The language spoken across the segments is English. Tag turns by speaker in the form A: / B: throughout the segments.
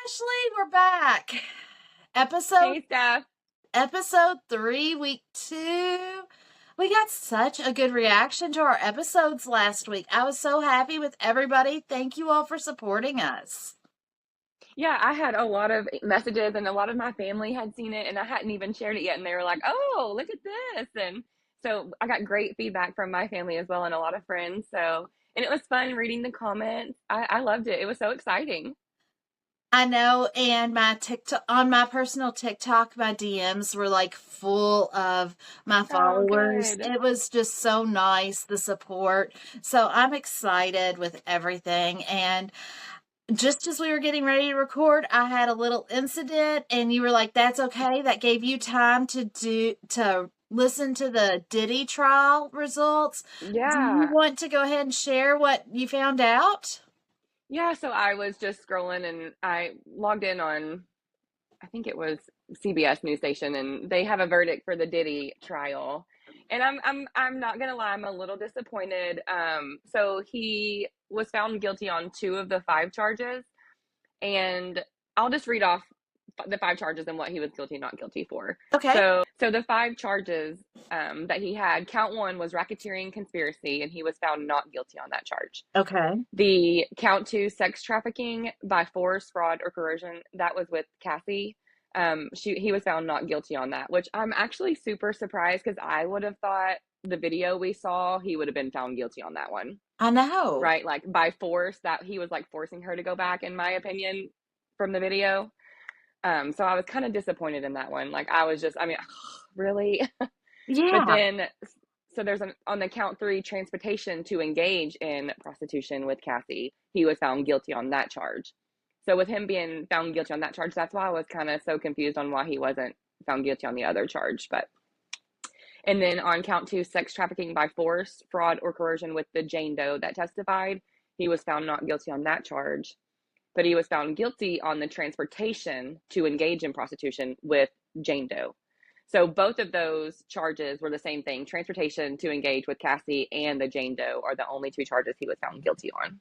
A: Ashley, we're back. Episode
B: Hey, Steph.
A: episode 3, week 2. We got such a good reaction to our episodes last week. I was so happy with everybody. Thank you all for supporting us.
B: Yeah, I had a lot of messages, and a lot of my family had seen it, and I hadn't even shared it yet. And they were like, "Oh, look at this!" And so I got great feedback from my family as well, and a lot of friends. And it was fun reading the comments. I loved it. It was so exciting.
A: I know, and my TikTok on my personal TikTok, my DMs were like full of my
B: Oh,
A: followers.
B: good.
A: It was just so nice, the support. So I'm excited with everything. And just as we were getting ready to record, I had a little incident, and you were like, "That's okay." That gave you time to listen to the Diddy trial results. Do you
B: Yeah.
A: want to go ahead and share what you found out?
B: Yeah, so I was just scrolling, and I logged in on, I think it was CBS news station, and they have a verdict for the Diddy trial. And I'm not gonna lie, I'm a little disappointed. So he was found guilty on two of the five charges, and I'll just read off the five charges and what he was guilty and not guilty for.
A: Okay.
B: So the five charges that he had, count one was racketeering conspiracy, and he was found not guilty on that charge.
A: Okay.
B: The count two, sex trafficking by force, fraud, or coercion, that was with Cassie. He was found not guilty on that, which I'm actually super surprised, because I would have thought the video we saw, he would have been found guilty on that one,
A: I know.
B: right? Like by force, that he was like forcing her to go back, in my opinion, from the video. So I was kind of disappointed in that one. Like I was just, I mean, really? But
A: Yeah.
B: then, so there's on the count three, transportation to engage in prostitution with Cassie. He was found guilty on that charge. So with him being found guilty on that charge, that's why I was kind of so confused on why he wasn't found guilty on the other charge. And then on count two, sex trafficking by force, fraud, or coercion with the Jane Doe that testified, he was found not guilty on that charge. But he was found guilty on the transportation to engage in prostitution with Jane Doe. So both of those charges were the same thing. Transportation to engage with Cassie and the Jane Doe are the only two charges he was found guilty on.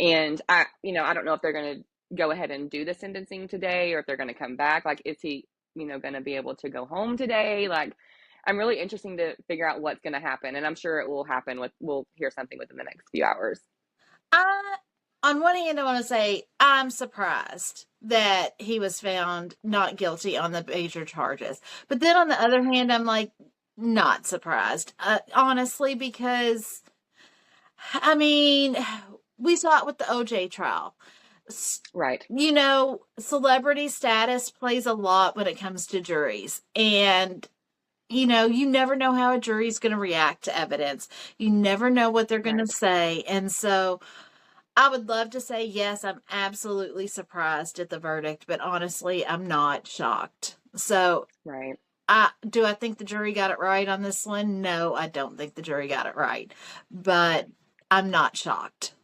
B: And I don't know if they're going to go ahead and do the sentencing today, or if they're going to come back. Like, is he, going to be able to go home today? Like, I'm really interested to figure out what's going to happen. And I'm sure it will happen we'll hear something within the next few hours.
A: On one hand, I want to say I'm surprised that he was found not guilty on the major charges. But then on the other hand, I'm like, not surprised, honestly, because, I mean, we saw it with the OJ trial.
B: Right.
A: Celebrity status plays a lot when it comes to juries. And you never know how a jury's going to react to evidence. You never know what they're going to say. And so I would love to say, yes, I'm absolutely surprised at the verdict, but honestly, I'm not shocked. So,
B: Right.
A: Do I think the jury got it right on this one? No, I don't think the jury got it right, but I'm not shocked.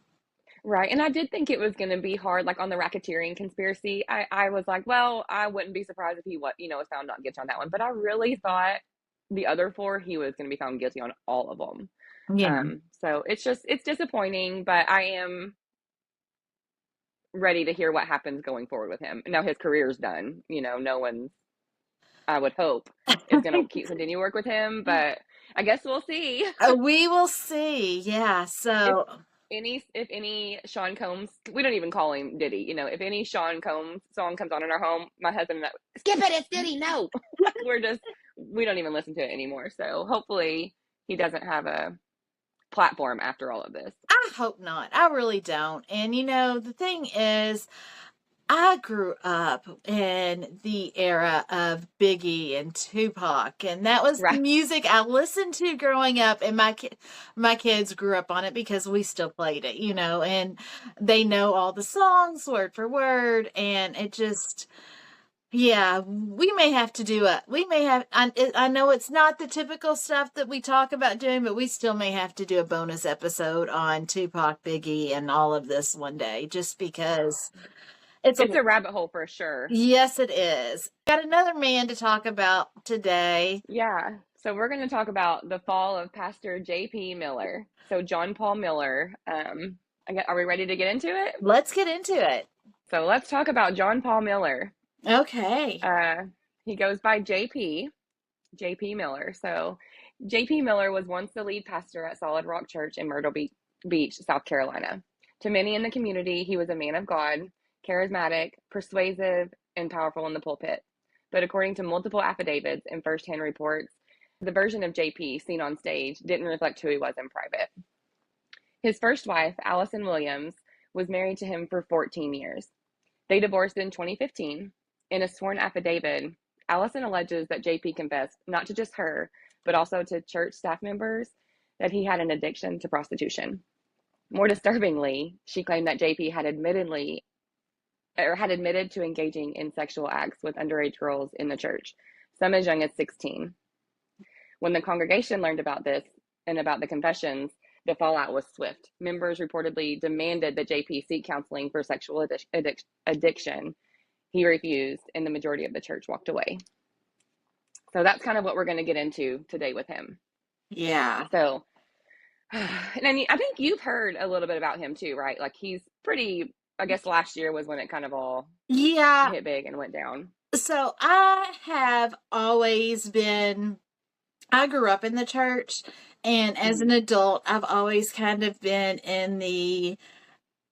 B: Right. And I did think it was going to be hard, like on the racketeering conspiracy. I was like, well, I wouldn't be surprised if he was found not guilty on that one. But I really thought the other four, he was going to be found guilty on all of them.
A: Yeah.
B: So it's disappointing, but I am ready to hear what happens going forward with him. Now his career's done. No one, I would hope, is going to continue work with him, but I guess we'll see.
A: We will see. Yeah. So
B: If any Sean Combs, we don't even call him Diddy, if any Sean Combs song comes on in our home, my husband and I, skip it, it's Diddy, no. We don't even listen to it anymore. So hopefully he doesn't have a platform after all of this.
A: I hope not. I really don't. And the thing is, I grew up in the era of Biggie and Tupac, and that was the music I listened to growing up, and my kids grew up on it because we still played it, and they know all the songs word for word, and it just, yeah, we may have, I know it's not the typical stuff that we talk about doing, but we still may have to do a bonus episode on Tupac, Biggie, and all of this one day, just because it's
B: a rabbit hole for sure.
A: Yes, it is. Got another man to talk about today.
B: Yeah. So we're going to talk about the fall of Pastor J.P. Miller. So John Paul Miller. Are we ready to get into it?
A: Let's get into it.
B: So let's talk about John Paul Miller.
A: Okay.
B: Uh, he goes by JP Miller. So JP Miller was once the lead pastor at Solid Rock Church in Myrtle Beach, South Carolina. To many in the community, he was a man of God, charismatic, persuasive, and powerful in the pulpit. But according to multiple affidavits and firsthand reports, the version of JP seen on stage didn't reflect who he was in private. His first wife, Allison Williams, was married to him for 14 years. They divorced in 2015. In a sworn affidavit, Allison alleges that JP confessed not to just her, but also to church staff members that he had an addiction to prostitution. More disturbingly, she claimed that JP had admitted to engaging in sexual acts with underage girls in the church, some as young as 16. When the congregation learned about this and about the confessions, the fallout was swift. Members reportedly demanded that JP seek counseling for sexual addiction. He refused, and the majority of the church walked away. So that's kind of what we're going to get into today with him.
A: Yeah.
B: So, and I think you've heard a little bit about him too, right? Like he's pretty, I guess last year was when it kind of all hit big and went down.
A: So I have always been, I grew up in the church, and as an adult, I've always kind of been in the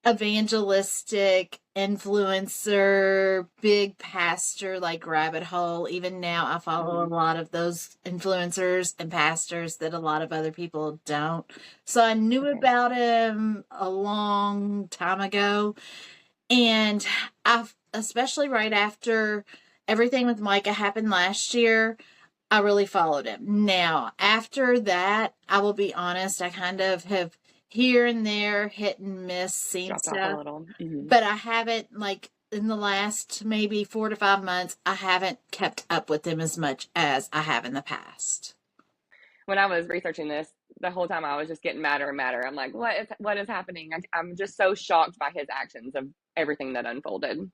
A: evangelistic influencer, big pastor like rabbit hole. Even now, I follow a lot of those influencers and pastors that a lot of other people don't. So I knew about him a long time ago, and I've, especially right after everything with Micah happened last year, I really followed him. Now, after that, I will be honest, I kind of have here and there hit and miss seen
B: Dropped
A: stuff.
B: off a little.
A: But I haven't, like, in the last maybe 4 to 5 months, I haven't kept up with him as much as I have in the past.
B: When I was researching this, the whole time I was just getting madder and madder. I'm like, what is happening? I'm just so shocked by his actions of everything that unfolded.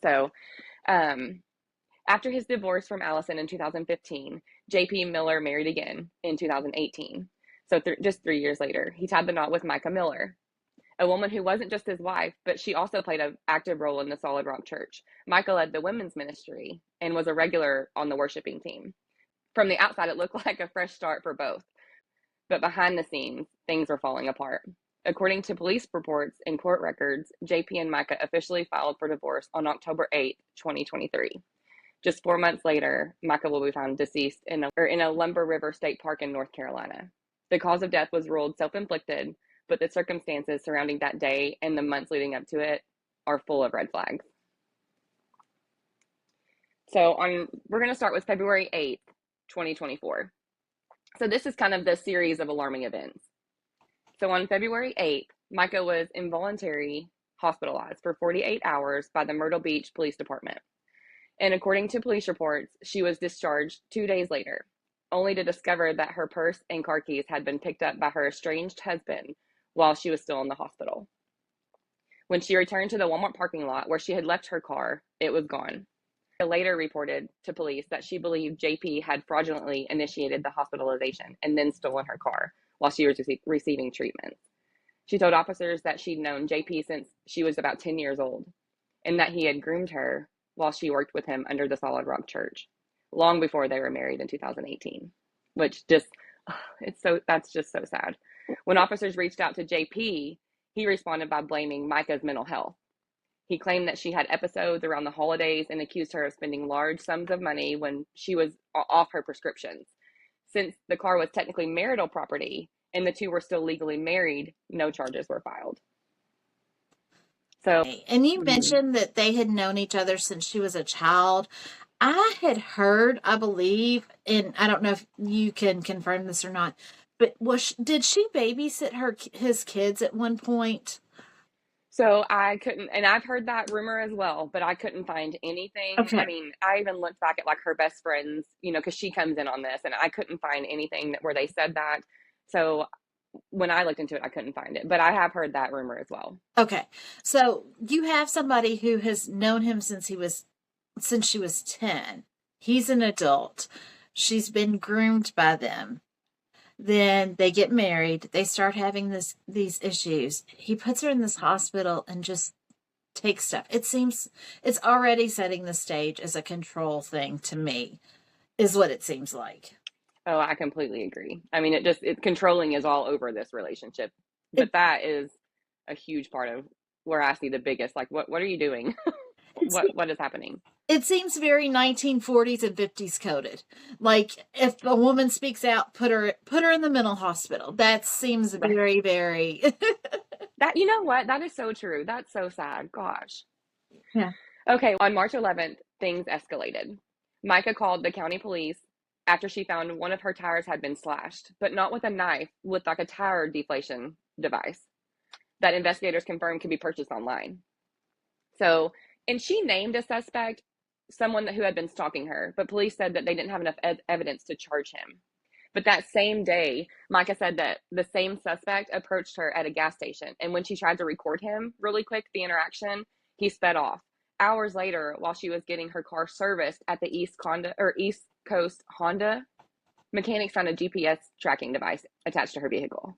B: So, after his divorce from Allison in 2015, J.P. Miller married again in 2018. So just 3 years later, he tied the knot with Micah Miller, a woman who wasn't just his wife, but she also played an active role in the Solid Rock Church. Micah led the women's ministry and was a regular on the worshiping team. From the outside, it looked like a fresh start for both. But behind the scenes, things were falling apart. According to police reports and court records, JP and Micah officially filed for divorce on October 8, 2023. Just 4 months later, Micah will be found deceased in a Lumber River State Park in North Carolina. The cause of death was ruled self-inflicted, but the circumstances surrounding that day and the months leading up to it are full of red flags. So we're going to start with February 8th, 2024. So this is kind of the series of alarming events. So on February 8th, Micah was involuntarily hospitalized for 48 hours by the Myrtle Beach Police Department. And according to police reports, she was discharged 2 days later, only to discover that her purse and car keys had been picked up by her estranged husband while she was still in the hospital. When she returned to the Walmart parking lot where she had left her car, it was gone. She later reported to police that she believed JP had fraudulently initiated the hospitalization and then stolen her car while she was receiving treatment. She told officers that she'd known JP since she was about 10 years old and that he had groomed her while she worked with him under the Solid Rock Church, long before they were married in 2018, which that's just so sad. When officers reached out to JP, he responded by blaming Micah's mental health. He claimed that she had episodes around the holidays and accused her of spending large sums of money when she was off her prescriptions. Since the car was technically marital property and the two were still legally married, no charges were filed. So,
A: and you mentioned that they had known each other since she was a child. I had heard, I believe, and I don't know if you can confirm this or not, but did she babysit his kids at one point?
B: So I couldn't, and I've heard that rumor as well, but I couldn't find anything.
A: Okay.
B: I mean, I even looked back at like her best friends, because she comes in on this, and I couldn't find anything where they said that. So when I looked into it, I couldn't find it, but I have heard that rumor as well.
A: Okay. So you have somebody who has known him since she was 10. He's an adult. She's been groomed by them. Then they get married. They start having these issues. He puts her in this hospital and just take stuff. It seems it's already setting the stage as a control thing to me, is what it seems like.
B: Oh, I completely agree. I mean, controlling is all over this relationship,
A: It,
B: but that is a huge part of where I see the biggest, like, what are you doing?
A: it's,
B: What is happening?
A: it seems very 1940s and 50s coded. Like if a woman speaks out, put her in the mental hospital. That seems
B: Right.
A: very, very
B: That, you know what? That is so true. That's so sad. Gosh.
A: yeah.
B: Okay, on March 11th, things escalated. Micah called the county police after she found one of her tires had been slashed, but not with a knife, with like a tire deflation device that investigators confirmed could be purchased online. So, and she named a suspect, someone who had been stalking her, but police said that they didn't have enough evidence to charge him. But that same day, Micah said that the same suspect approached her at a gas station. And when she tried to record him really quick, the interaction, he sped off. Hours later, while she was getting her car serviced at the East Coast Honda, mechanics found a GPS tracking device attached to her vehicle.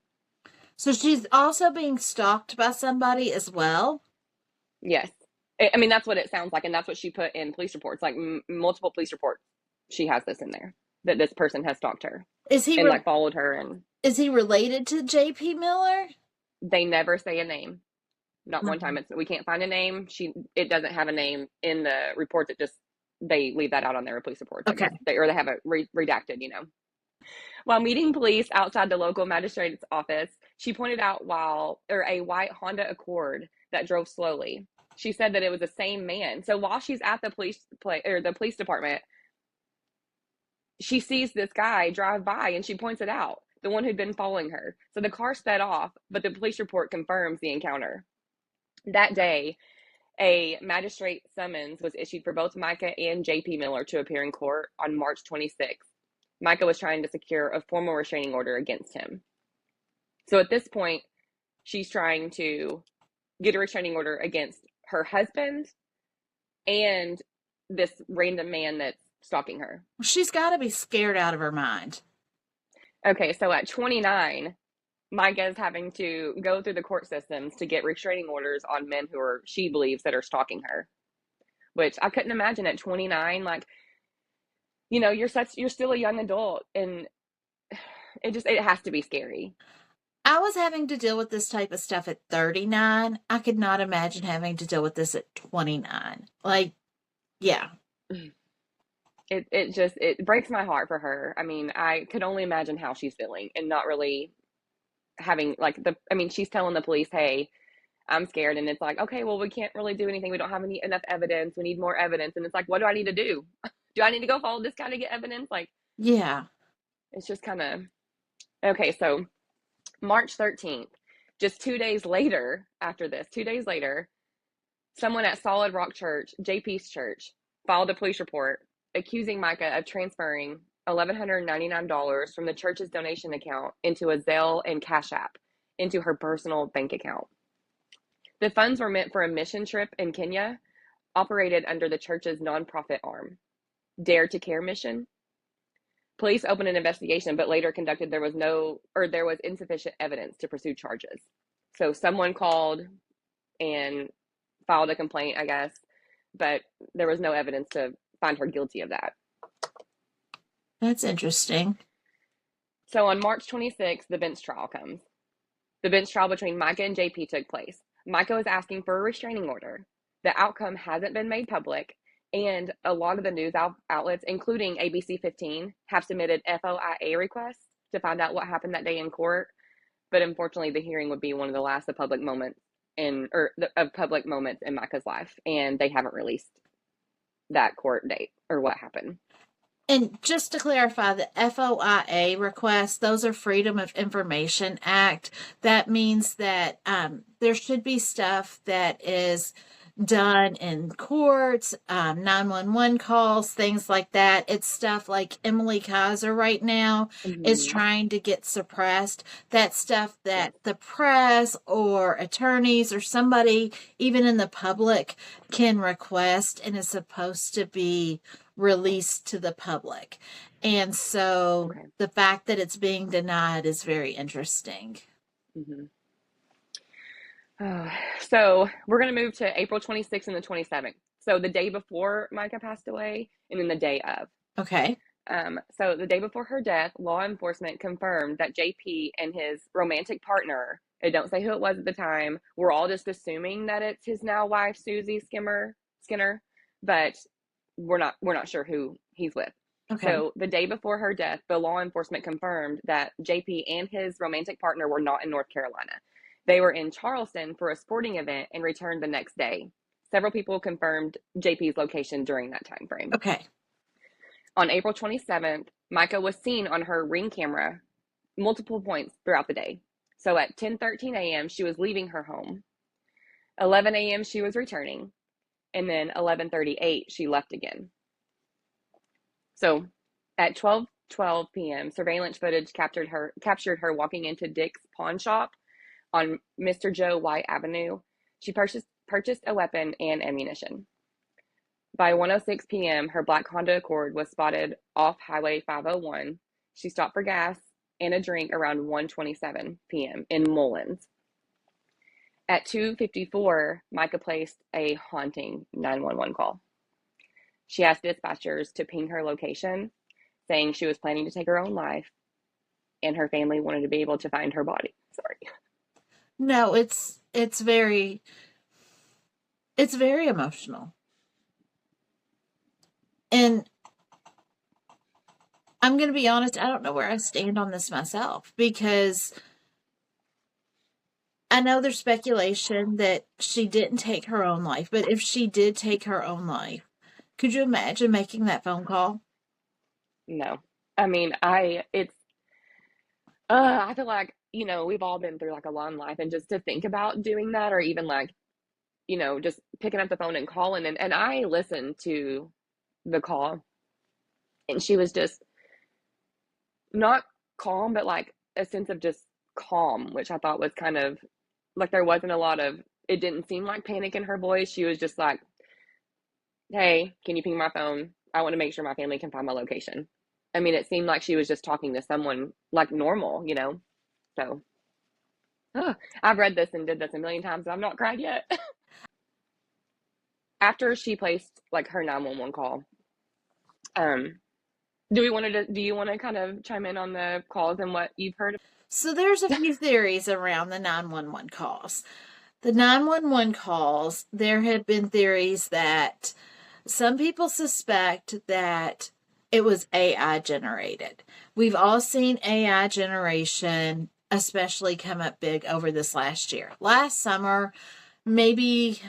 A: So she's also being stalked by somebody as well.
B: Yes. I mean, that's what it sounds like. And that's what she put in police reports, like multiple police reports. She has this in there, that this person has stalked her
A: Is he
B: and like followed her. And
A: is he related to J.P. Miller?
B: they never say a name. Not one time. We can't find a name. It doesn't have a name in the reports. They leave that out on their police reports.
A: Okay.
B: I guess they have it redacted. While meeting police outside the local magistrate's office, she pointed out a white Honda Accord that drove slowly. She said that it was the same man. So while she's at the police department, she sees this guy drive by and she points it out, the one who'd been following her. So the car sped off, but the police report confirms the encounter. That day, a magistrate summons was issued for both Micah and J.P. Miller to appear in court on March 26th. Micah was trying to secure a formal restraining order against him. So at this point, she's trying to get a restraining order against her husband and this random man that's stalking her.
A: She's got to be scared out of her mind.
B: Okay, so at 29, Micah is having to go through the court systems to get restraining orders on men she believes that are stalking her, which I couldn't imagine at 29. Like, you're still a young adult, and it has to be scary.
A: I was having to deal with this type of stuff at 39. I could not imagine having to deal with this at 29. Like, yeah.
B: It breaks my heart for her. I mean, I could only imagine how she's feeling and not really having she's telling the police, hey, I'm scared. And it's like, okay, well, we can't really do anything. We don't have enough evidence. We need more evidence. And it's like, what do I need to do? Do I need to go follow this guy to get evidence? Like,
A: yeah.
B: It's just kind of, okay. So March 13th, just 2 days later, someone at Solid Rock Church, JP's church, filed a police report accusing Micah of transferring $1,199 from the church's donation account into a Zelle and Cash App into her personal bank account. The funds were meant for a mission trip in Kenya, operated under the church's nonprofit arm, Dare to Care mission. Police opened an investigation, but later concluded there was insufficient evidence to pursue charges. So someone called and filed a complaint, I guess, but there was no evidence to find her guilty of that.
A: That's interesting.
B: So on March 26th, the bench trial comes. The bench trial between Micah and JP took place. Micah was asking for a restraining order. The outcome hasn't been made public, and a lot of the news outlets, including ABC 15, have submitted FOIA requests to find out what happened that day in court. But unfortunately, the hearing would be one of the last of public moments in Micah's life, and they haven't released that court date or what happened.
A: And just to clarify, the FOIA requests, those are Freedom of Information Act. That means that there should be stuff that is done in courts, 911 calls, things like that. It's stuff like Emily Kaiser right now is trying to get suppressed. That stuff that the press or attorneys or somebody, even in the public, can request and is supposed to be released to the public. And so the fact that it's being denied is very interesting.
B: So we're going to move to April 26th and the 27th. So the day before Micah passed away, and then the day of.
A: Okay.
B: So the day before her death, law enforcement confirmed that JP and his romantic partner, I don't say who it was at the time, we're all just assuming that it's his now wife, Susie Skinner, but we're not sure who he's with.
A: Okay.
B: So the day before her death, the law enforcement confirmed that JP and his romantic partner were not in North Carolina. They were in Charleston for a sporting event and returned the next day. Several people confirmed JP's location during that time frame.
A: Okay.
B: On April 27th, Micah was seen on her Ring camera multiple points throughout the day. So at 10:13 a.m., she was leaving her home. 11 a.m., she was returning. And then 11:38, she left again. So at 12:12 p.m., surveillance footage captured her walking into Dick's pawn shop on Mr. Joe White Avenue. She purchased a weapon and ammunition. By 1:06 p.m., her black Honda Accord was spotted off Highway 501. She stopped for gas and a drink around 1:27 p.m. in Mullins. At 2:54, Micah placed a haunting 911 call. She asked dispatchers to ping her location, saying she was planning to take her own life, and her family wanted to be able to find her body. Sorry.
A: No, it's very emotional. And I'm going to be honest, I don't know where I stand on this myself, because I know there's speculation that she didn't take her own life, but if she did take her own life, could you imagine making that phone call?
B: No. I mean, I feel like, we've all been through like a long life, and just to think about doing that, or even like, just picking up the phone and calling, and I listened to the call, and she was just not calm, but like a sense of just calm, which I thought was kind of like, there wasn't a lot of, it didn't seem like panic in her voice. She was just like, hey, can you ping my phone? I want to make sure my family can find my location. I mean, it seemed like she was just talking to someone like normal, So I've read this and did this a million times, and I've not cried yet. After she placed like her 911 call, do you want to kind of chime in on the calls and what you've heard?
A: So there's a few theories around the 911 calls. The 911 calls, there have been theories that some people suspect that it was AI generated. We've all seen AI generation, especially come up big over this last year. Last summer, maybe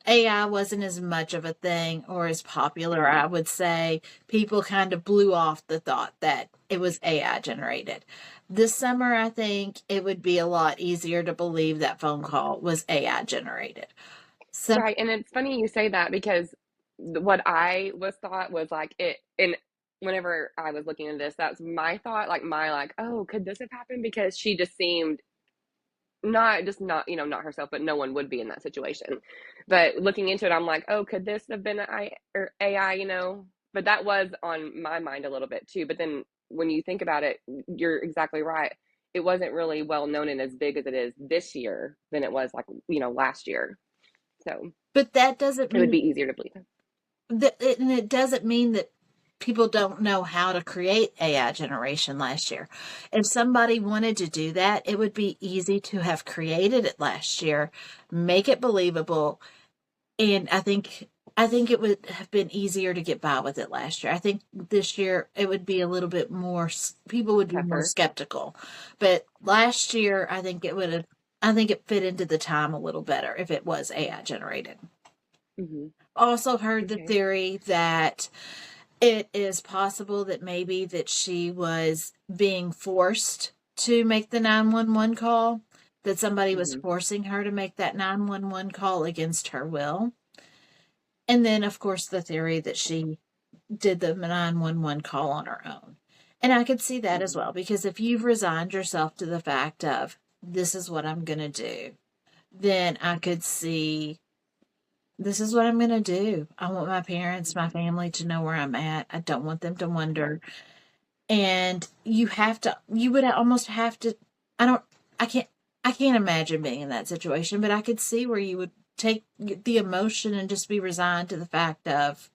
A: AI wasn't as much of a thing or as popular, I would say. People kind of blew off the thought that it was AI generated. This summer, I think it would be a lot easier to believe that phone call was AI generated. So,
B: Right, and it's funny you say that, because what I was thought was like it, and whenever I was looking into this, that's my thought, like, oh, could this have happened? Because she just seemed not herself, but no one would be in that situation. But looking into it, I'm like, oh, could this have been AI? But that was on my mind a little bit too. But then when you think about it, you're exactly right. It wasn't really well known and as big as it is this year than it was like, last year. So
A: but that doesn't
B: it would be
A: mean
B: easier to believe.
A: and it doesn't mean that people don't know how to create AI generation last year. If somebody wanted to do that, it would be easy to have created it last year, make it believable, and I think it would have been easier to get by with it last year. I think this year it would be a little bit more, people would be more
B: Tougher.
A: skeptical. But last year, I think it fit into the time a little better if it was AI generated.
B: Mm-hmm.
A: Also heard the
B: Okay.
A: theory that it is possible that maybe that she was being forced to make the 911 call, that somebody was
B: Mm-hmm.
A: forcing her to make that 911 call against her will. And then, of course, the theory that she did the 911 call on her own. And I could see that as
B: Mm-hmm.
A: well, because if you've resigned yourself to the fact of, this is what I'm going to do, then I could see, this is what I'm going to do. I want my parents, my family to know where I'm at. I don't want them to wonder. And you would almost have to, I I can't imagine being in that situation, but I could see where you would take the emotion and just be resigned to the fact of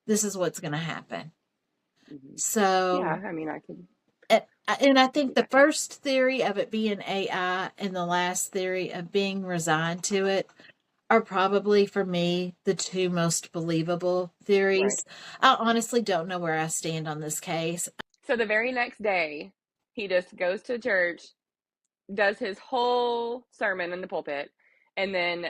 A: this is what's going to happen.
B: Mm-hmm.
A: So,
B: Yeah, I mean, I could
A: and I think
B: see
A: the
B: that too.
A: first theory of it being AI and the last theory of being resigned to it are probably for me the two most believable
B: Right.
A: theories. I honestly don't know where I stand on this case.
B: So the very next day, he just goes to church, does his whole sermon in the pulpit, and then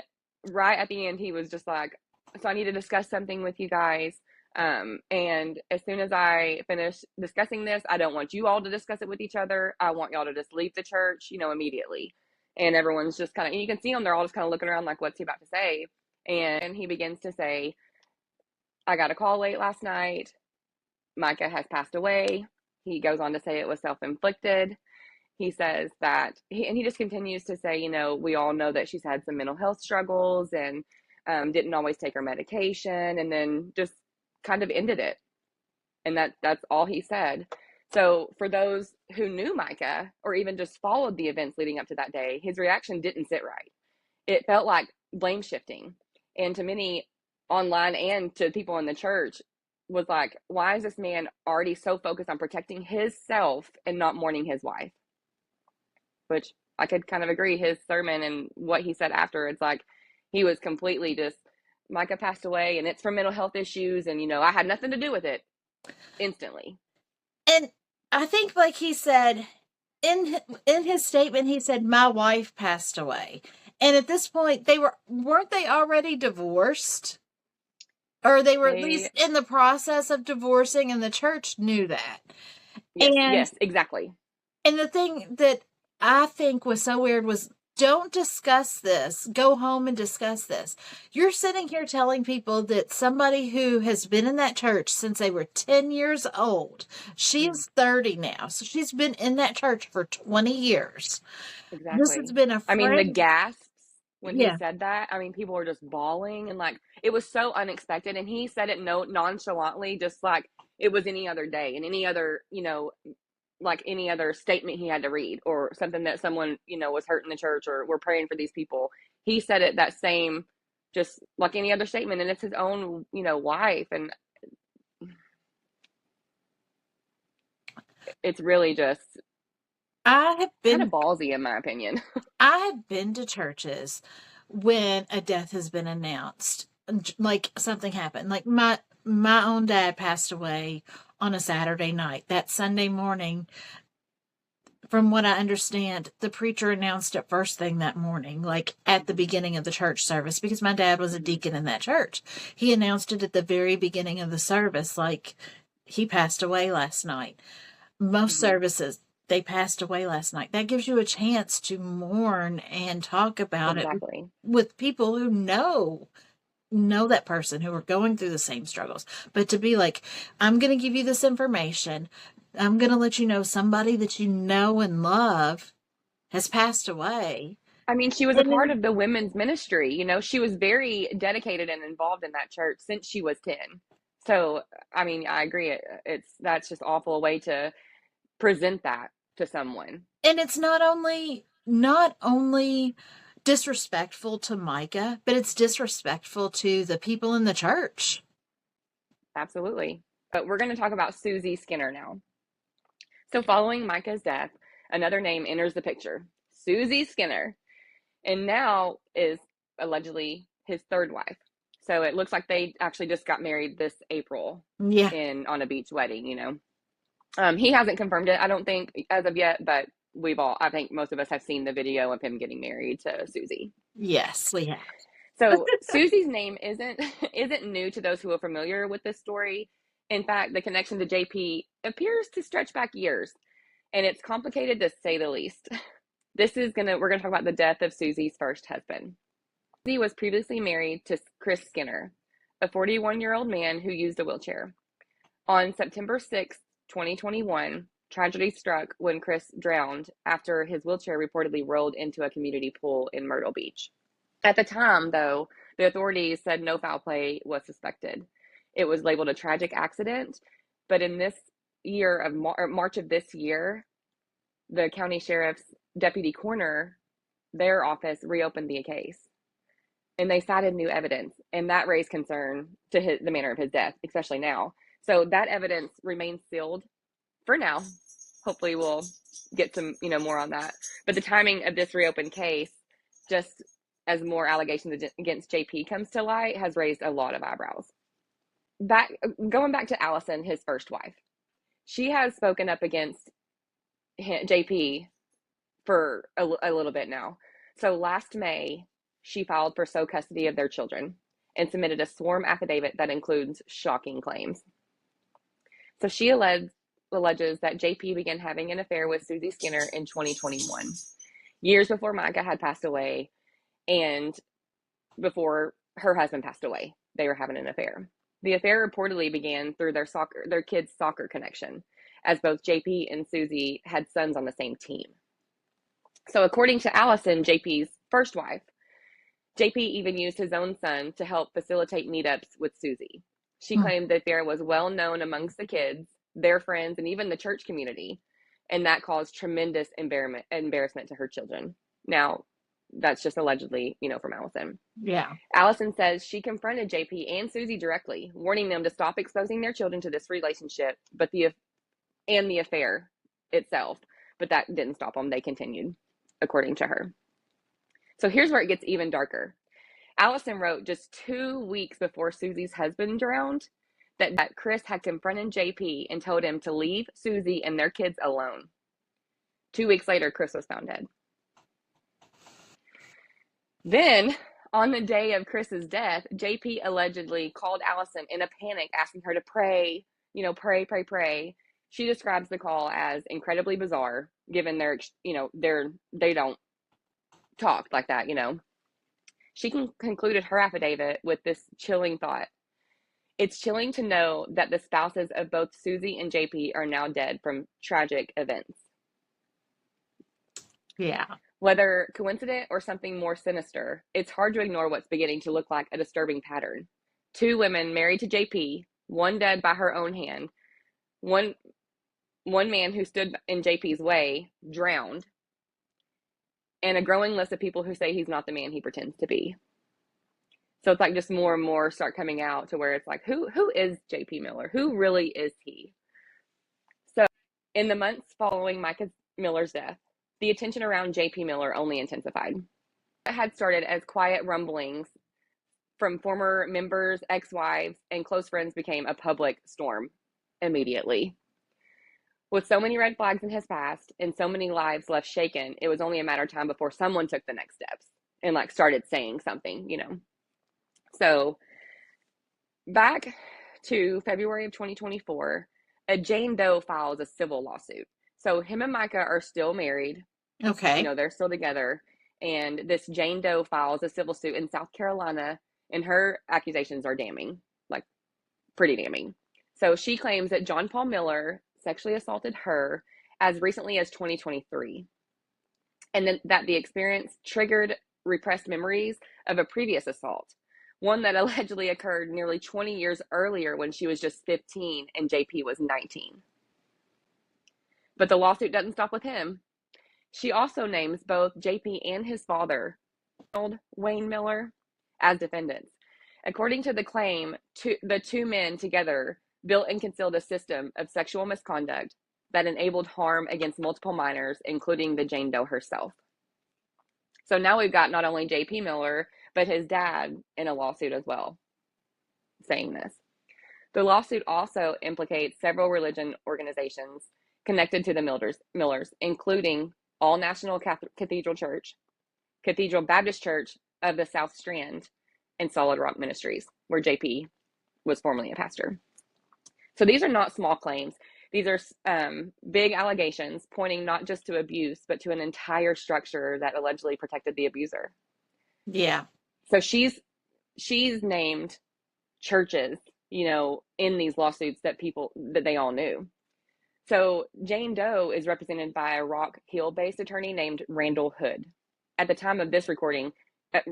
B: right at the end, he was just like, "So I need to discuss something with you guys. And as soon as I finish discussing this, I don't want you all to discuss it with each other. I want y'all to just leave the church, immediately." And everyone's just kind of, you can see them, they're all just kind of looking around like, what's he about to say? And he begins to say, "I got a call late last night. Micah has passed away." He goes on to say it was self inflicted. He says that and he just continues to say, we all know that she's had some mental health struggles and didn't always take her medication, and then just kind of ended it. And that's all he said. So for those who knew Micah or even just followed the events leading up to that day, his reaction didn't sit right. It felt like blame shifting. And to many online and to people in the church, was like, why is this man already so focused on protecting himself and not mourning his wife? Which I could kind of agree. His sermon and what he said after, it's like he was completely just, Micah passed away and it's from mental health issues, and I had nothing to do with it, instantly.
A: And I think, like he said in his statement, he said, "My wife passed away." And at this point, weren't they already divorced? Or they were at
B: They
A: least in the process of divorcing, and the church knew that.
B: Yes,
A: And
B: yes, exactly.
A: and the thing that I think was so weird was, don't discuss this. Go home and discuss this. You're sitting here telling people that somebody who has been in that church since they were 10 years old, she's 30 now, so she's been in that church for 20 years. This has
B: Exactly.
A: been a
B: I mean, the
A: friend.
B: gasps when he
A: Yeah.
B: said that, I mean, people were just bawling, and like it was so unexpected, and he said it nonchalantly, just like it was any other day and any other, like any other statement he had to read, or something that someone, was hurt in the church, or we're praying for these people. He said it that same, just like any other statement, and it's his own, wife, and it's really just
A: I have
B: kind of
A: been
B: ballsy in my opinion.
A: I have been to churches when a death has been announced, like something happened. Like my own dad passed away on a Saturday night. That Sunday morning, from what I understand, the preacher announced it first thing that morning, like at the beginning of the church service, because my dad was a
B: Mm-hmm.
A: deacon in that church. He announced it at the very beginning of the service, like he passed away last night. Most
B: Mm-hmm.
A: services, they passed away last night. That gives you a chance to mourn and talk about it
B: Exactly.
A: with people who know that person, who are going through the same struggles. But to be like, I'm going to give you this information, I'm going to let you know somebody that you know and love has passed away.
B: I mean, she was a
A: And
B: part
A: then,
B: of the women's ministry. She was very dedicated and involved in that church since she was 10. So, I mean, I agree. That's just awful way to present that to someone.
A: and it's not only disrespectful to Micah, but it's disrespectful to the people in the church.
B: Absolutely. But we're going to talk about Susie Skinner now. So, following Micah's death, another name enters the picture, Susie Skinner, and now is allegedly his third wife. So, it looks like they actually just got married this April
A: Yeah.
B: on a beach wedding. He hasn't confirmed it, I don't think, as of yet, but I think most of us have seen the video of him getting married to Susie.
A: Yes, we have.
B: So Susie's name isn't isn't new to those who are familiar with this story. In fact, the connection to JP appears to stretch back years, and it's complicated to say the least. We're gonna talk about the death of Susie's first husband. Susie was previously married to Chris Skinner, a 41-year-old man who used a wheelchair. On September 6, 2021, tragedy struck when Chris drowned after his wheelchair reportedly rolled into a community pool in Myrtle Beach. At the time, though, the authorities said no foul play was suspected. It was labeled a tragic accident, but in this year of March of this year, the county sheriff's deputy coroner their office reopened the case, and they cited new evidence, and that raised concern to the manner of his death, especially now. So that evidence remains sealed for now. Hopefully we'll get some, more on that. But the timing of this reopened case, just as more allegations against JP comes to light, has raised a lot of eyebrows. Going back to Allison, his first wife, she has spoken up against JP for a little bit now. So last May, she filed for sole custody of their children and submitted a sworn affidavit that includes shocking claims. So she alleges that JP began having an affair with Susie Skinner in 2021, years before Micah had passed away and before her husband passed away. They were having an affair. The affair reportedly began through their kids' soccer connection, as both JP and Susie had sons on the same team. So according to Allison, JP's first wife, JP even used his own son to help facilitate meetups with Susie. She claimed the affair was well known amongst the kids, their friends, and even the church community, and that caused tremendous embarrassment to her children. Now, that's just allegedly, from Allison.
A: Yeah.
B: Allison says she confronted JP and Susie directly, warning them to stop exposing their children to this relationship, and the affair itself. But that didn't stop them. They continued, according to her. So here's where it gets even darker. Allison wrote just 2 weeks before Susie's husband drowned that Chris had confronted JP and told him to leave Susie and their kids alone. 2 weeks later, Chris was found dead. Then, on the day of Chris's death, JP allegedly called Allison in a panic, asking her to pray, pray. She describes the call as incredibly bizarre, given they don't talk like that, She concluded her affidavit with this chilling thought. It's chilling to know that the spouses of both Susie and JP are now dead from tragic events.
A: Yeah.
B: Whether coincident or something more sinister, it's hard to ignore what's beginning to look like a disturbing pattern. 2 women married to JP, one dead by her own hand, one man who stood in JP's way drowned, and a growing list of people who say he's not the man he pretends to be. So it's like just more and more start coming out to where it's like, who is JP Miller? Who really is he? So in the months following Micah Miller's death, the attention around JP Miller only intensified. It had started as quiet rumblings from former members, ex-wives, and close friends became a public storm immediately. With so many red flags in his past and so many lives left shaken, it was only a matter of time before someone took the next steps and started saying something, So back to February of 2024, a Jane Doe files a civil lawsuit. So him and Micah are still married.
A: Okay.
B: They're still together. And this Jane Doe files a civil suit in South Carolina, and her accusations are damning, pretty damning. So she claims that John Paul Miller sexually assaulted her as recently as 2023. And then that the experience triggered repressed memories of a previous assault, one that allegedly occurred nearly 20 years earlier when she was just 15 and JP was 19. But the lawsuit doesn't stop with him. She also names both JP and his father, Wayne Miller, as defendants. According to the claim, the 2 men together built and concealed a system of sexual misconduct that enabled harm against multiple minors, including the Jane Doe herself. So now we've got not only JP Miller, but his dad in a lawsuit as well, saying this. The lawsuit also implicates several religion organizations connected to the Millers, including All National Cathedral Church, Cathedral Baptist Church of the South Strand, and Solid Rock Ministries, where JP was formerly a pastor. So these are not small claims. These are big allegations pointing not just to abuse, but to an entire structure that allegedly protected the abuser.
A: Yeah.
B: So she's named churches, in these lawsuits that they all knew. So Jane Doe is represented by a Rock Hill-based attorney named Randall Hood. At the time of this recording,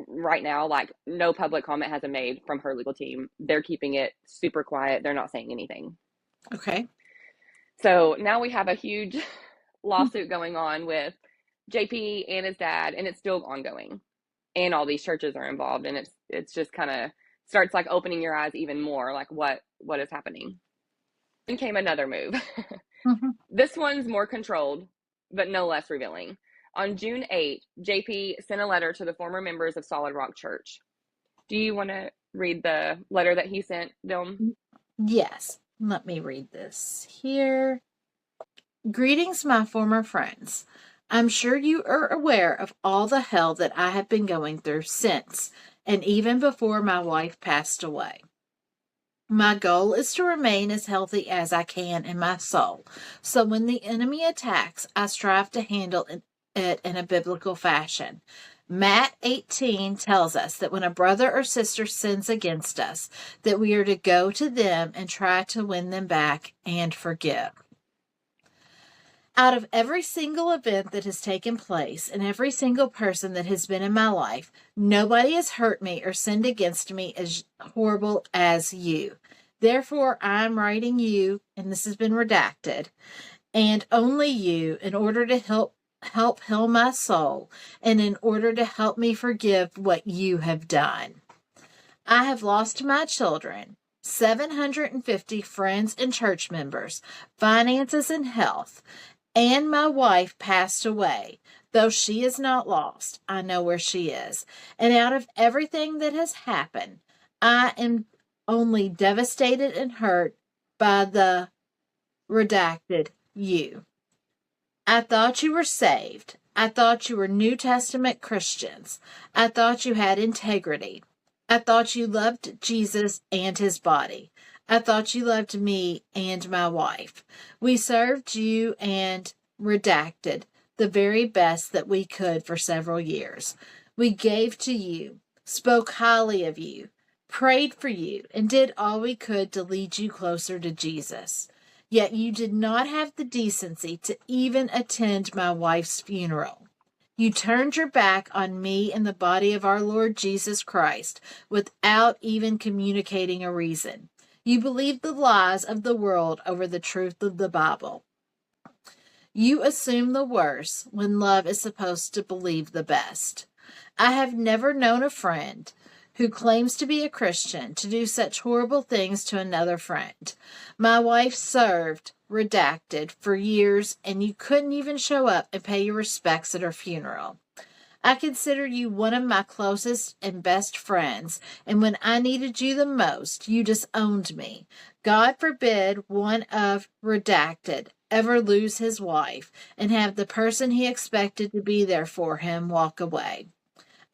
B: right now, no public comment has been made from her legal team. They're keeping it super quiet. They're not saying anything.
A: Okay.
B: So now we have a huge lawsuit going on with JP and his dad, and it's still ongoing. And all these churches are involved, and it's just kind of starts like opening your eyes even more, like what is happening. Then came another move.
A: Mm-hmm.
B: This one's more controlled, but no less revealing. On June 8th, JP sent a letter to the former members of Solid Rock Church. Do you want to read the letter that he sent them?
A: Yes. Let me read this here. Greetings, my former friends. I'm sure you are aware of all the hell that I have been going through since, and even before my wife passed away. My goal is to remain as healthy as I can in my soul, so when the enemy attacks, I strive to handle it in a biblical fashion. Matt 18 tells us that when a brother or sister sins against us, that we are to go to them and try to win them back and forgive. Out of every single event that has taken place and every single person that has been in my life, nobody has hurt me or sinned against me as horrible as you. Therefore, I'm writing you, and this has been redacted, and only you, in order to help heal my soul and in order to help me forgive what you have done. I have lost my children, 750 friends and church members, finances and health, and my wife passed away. Though she is not lost, I know where she is. And out of everything that has happened, I am only devastated and hurt by the redacted you. I thought you were saved. I thought you were New Testament Christians. I thought you had integrity. I thought you loved Jesus and his body. I thought you loved me and my wife. We served you and redacted the very best that we could for several years. We gave to you, spoke highly of you, prayed for you, and did all we could to lead you closer to Jesus. Yet you did not have the decency to even attend my wife's funeral. You turned your back on me and the body of our Lord Jesus Christ without even communicating a reason. You believed the lies of the world over the truth of the Bible. You assume the worst when love is supposed to believe the best. I have never known a friend who claims to be a Christian to do such horrible things to another friend. My wife served, redacted, for years, and you couldn't even show up and pay your respects at her funeral. I consider you one of my closest and best friends, and when I needed you the most, you disowned me. God forbid one of redacted ever lose his wife and have the person he expected to be there for him walk away.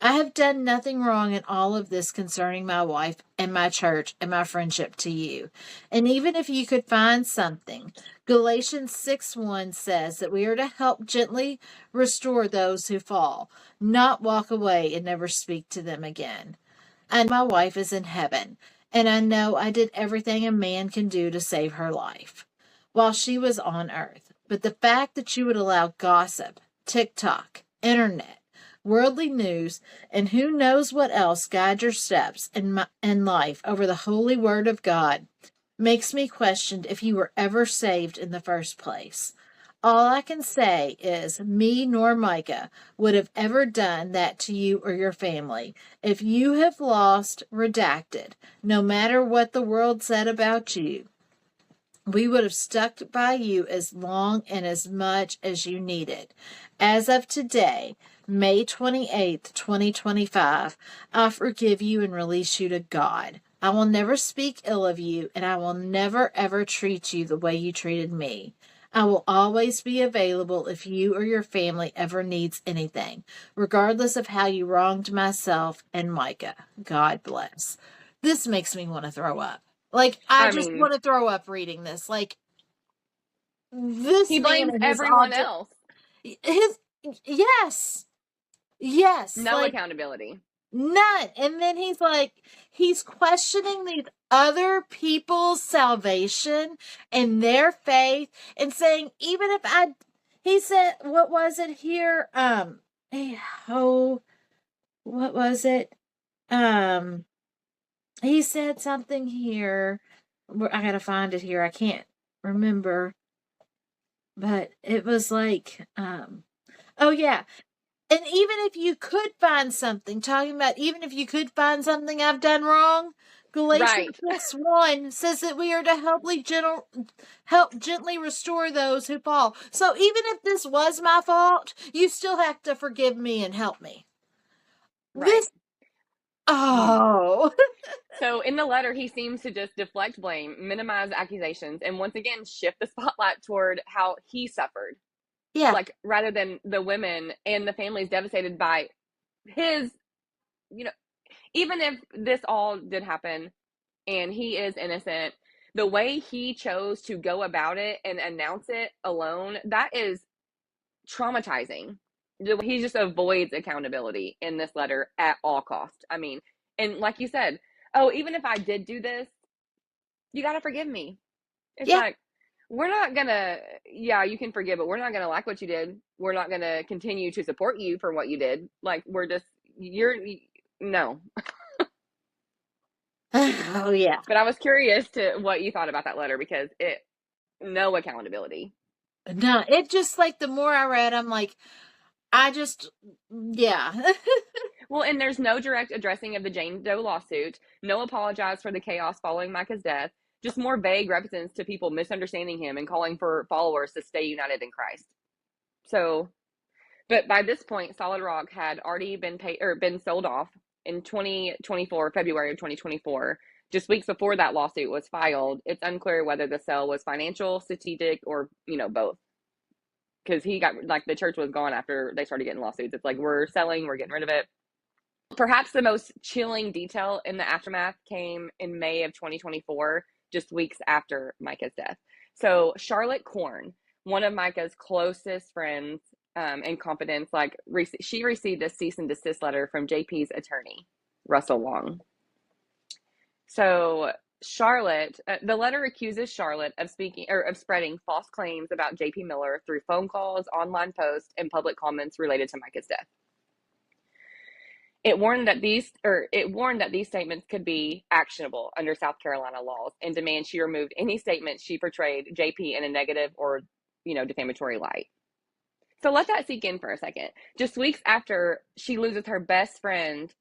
A: I have done nothing wrong in all of this concerning my wife and my church and my friendship to you. And even if you could find something, Galatians 6:1 says that we are to help gently restore those who fall, not walk away and never speak to them again. I know my wife is in heaven, and I know I did everything a man can do to save her life while she was on earth. But the fact that you would allow gossip, TikTok, internet, worldly news, and who knows what else guide your steps in life over the holy word of God makes me question if you were ever saved in the first place. All I can say is me nor Micah would have ever done that to you or your family. If you have lost, redacted, no matter what the world said about you, we would have stuck by you as long and as much as you needed. As of today, May 28th, 2025, I forgive you and release you to God. I will never speak ill of you, and I will never ever treat you the way you treated me. I will always be available if you or your family ever needs anything, regardless of how you wronged myself and Micah. God bless. This makes me want to throw up. Like, I just
B: mean,
A: want to throw up reading this. Like, this
B: he
A: man
B: blames
A: and his
B: everyone else.
A: yes, yes,
B: No
A: like,
B: accountability.
A: none. And then he's questioning these other people's salvation and their faith and saying, even if he said, what was it here? Oh, what was it? He said something here. I gotta find it here. I can't remember. But it was like, Oh, yeah. And even if you could find something, talking about even if you could find something I've done wrong, Galatians
B: Right.
A: 6:1 says that we are to help gently restore those who fall. So even if this was my fault, you still have to forgive me and help me.
B: Right.
A: This, oh,
B: So in the letter, he seems to just deflect blame, minimize accusations, and once again shift the spotlight toward how he suffered.
A: yeah,
B: Like rather than the women and the families devastated by his, you know, even if this all did happen and he is innocent, the way he chose to go about it and announce it alone, that is traumatizing. He just avoids accountability in this letter at all costs. I mean, and like you said, oh, even if I did do this, you got to forgive me. It's
A: yeah.
B: like, we're not gonna, yeah, you can forgive, but we're not gonna like what you did. We're not gonna continue to support you for what you did. Like, we're just, no.
A: Oh, yeah.
B: But I was curious to what you thought about that letter because no accountability.
A: No, it just like the more I read, I'm like, I just, yeah.
B: Well, and there's no direct addressing of the Jane Doe lawsuit, no apologize for the chaos following Micah's death, just more vague references to people misunderstanding him and calling for followers to stay united in Christ. So, but by this point, Solid Rock had already been paid or been sold off in 2024, February of 2024. Just weeks before that lawsuit was filed, it's unclear whether the sale was financial, strategic, or both. Because he got like the church was gone after they started getting lawsuits. It's like we're selling, we're getting rid of it. Perhaps the most chilling detail in the aftermath came in May of 2024, just weeks after Micah's death. So Charlotte Korn, one of Micah's closest friends and confidants, she received a cease and desist letter from JP's attorney, Russell Long. So Charlotte, the letter accuses Charlotte of spreading false claims about JP Miller through phone calls, online posts, and public comments related to Micah's death. It warned that these statements could be actionable under South Carolina laws and demand she removed any statements she portrayed JP in a negative or defamatory light. So let that sink in for a second. Just weeks after she loses her best friend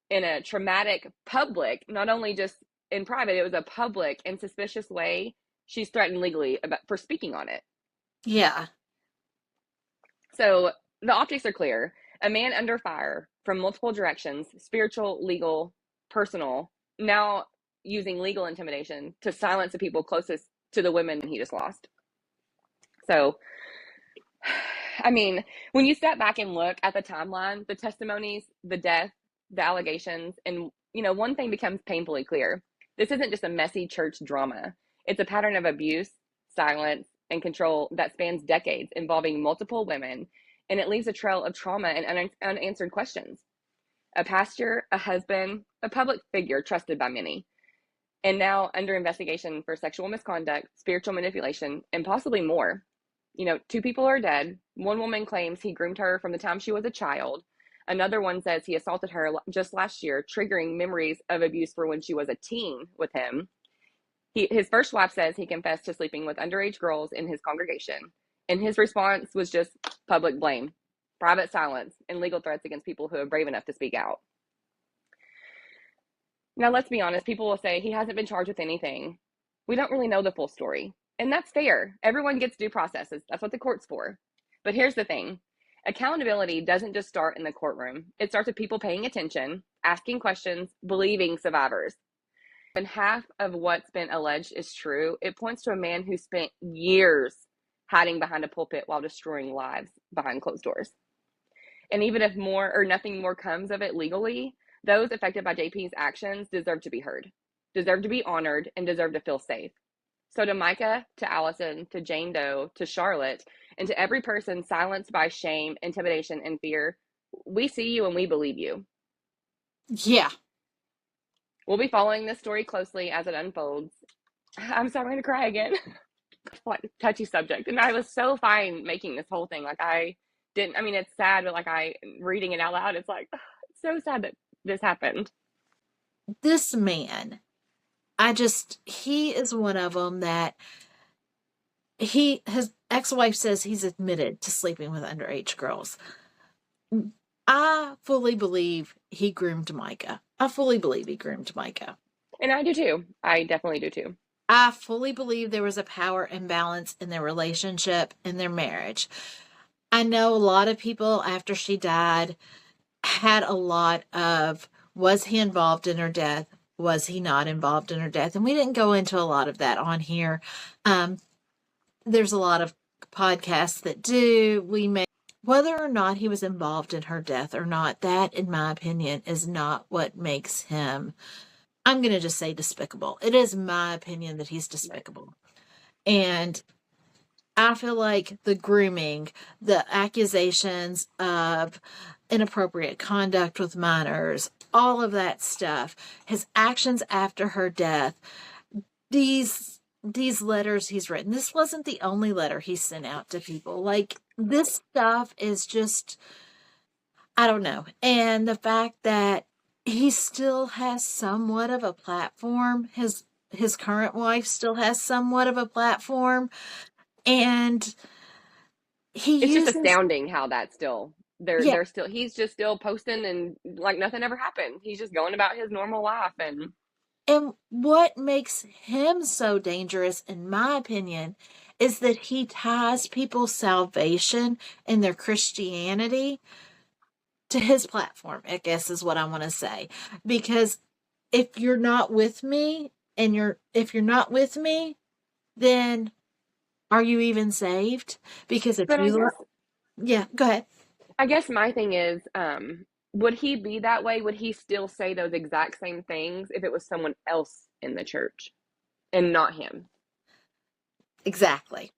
B: in a traumatic public, not only just in private, it was a public and suspicious way, she's threatened legally for speaking on it.
A: Yeah.
B: So the optics are clear. A man under fire from multiple directions, spiritual, legal, personal, now using legal intimidation to silence the people closest to the women he just lost. So, I mean, when you step back and look at the timeline, the testimonies, the death, the allegations, and, one thing becomes painfully clear. This isn't just a messy church drama. It's a pattern of abuse, silence, and control that spans decades, involving multiple women, and it leaves a trail of trauma and unanswered questions. A pastor, a husband, a public figure trusted by many, and now under investigation for sexual misconduct, spiritual manipulation, and possibly more. 2 people are dead. One woman claims he groomed her from the time she was a child. Another one says he assaulted her just last year, triggering memories of abuse for when she was a teen with him. His first wife says he confessed to sleeping with underage girls in his congregation, and his response was just public blame, private silence, and legal threats against people who are brave enough to speak out. Now, let's be honest, people will say he hasn't been charged with anything. We don't really know the full story, and that's fair. Everyone gets due processes. That's what the court's for. But here's the thing. Accountability doesn't just start in the courtroom. It starts with people paying attention, asking questions, believing survivors. When half of what's been alleged is true, it points to a man who spent years hiding behind a pulpit while destroying lives behind closed doors. And even if more or nothing more comes of it legally, those affected by JP's actions deserve to be heard, deserve to be honored, and deserve to feel safe. So to Micah, to Allison, to Jane Doe, to Charlotte, and to every person silenced by shame, intimidation, and fear, we see you and we believe you.
A: Yeah.
B: We'll be following this story closely as it unfolds. I'm sorry, I'm going to cry again. Like, touchy subject. And I was so fine making this whole thing. It's sad, but reading it out loud, it's like, it's so sad that this happened.
A: This man, he is one of them that he has, ex-wife says he's admitted to sleeping with underage girls. I fully believe he groomed Micah. I fully believe he groomed Micah.
B: And I do too. I definitely do too.
A: I fully believe there was a power imbalance in their relationship, in their marriage. I know a lot of people after she died had a lot of, was he involved in her death? Was he not involved in her death? And we didn't go into a lot of that on here. There's a lot of podcasts that do. We may, whether or not he was involved in her death or not, that, in my opinion, is not what makes him, I'm going to just say despicable. It is my opinion that he's despicable. And I feel like the grooming, the accusations of inappropriate conduct with minors, all of that stuff, his actions after her death, these letters he's written, this wasn't the only letter he sent out to people. Like, this stuff is just, I don't know. And the fact that he still has somewhat of a platform, his current wife still has somewhat of a platform, and he
B: It's just
A: uses,
B: astounding how that's still
A: yeah.
B: they're still he's just still posting and like nothing ever happened. He's just going about his normal life.
A: And what makes him so dangerous, in my opinion, is that he ties people's salvation and their Christianity to his platform, I guess is what I want to say. Because if you're not with me, if you're not with me, then are you even saved? Because if
B: But I
A: you,
B: guess
A: yeah, go ahead.
B: my thing is, would he be that way? Would he still say those exact same things if it was someone else in the church and not him?
A: Exactly.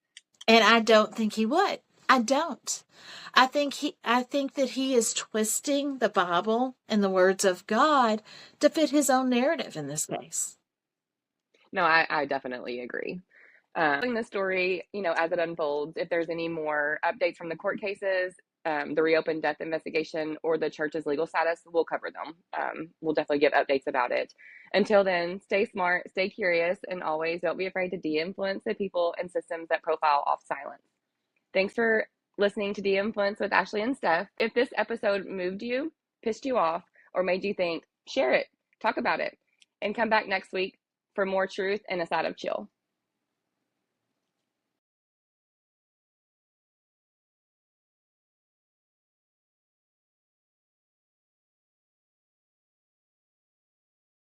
A: And I don't think he would. I don't. I think that he is twisting the Bible and the words of God to fit his own narrative in this case.
B: No, I definitely agree. Following the story, as it unfolds, if there's any more updates from the court cases, the reopened death investigation, or the church's legal status, we'll cover them. We'll definitely give updates about it. Until then, stay smart, stay curious, and always don't be afraid to de-influence the people and systems that profile off silence. Thanks for listening to De-Influence with Ashley and Steph. If this episode moved you, pissed you off, or made you think, share it, talk about it, and come back next week for more truth and a side of chill.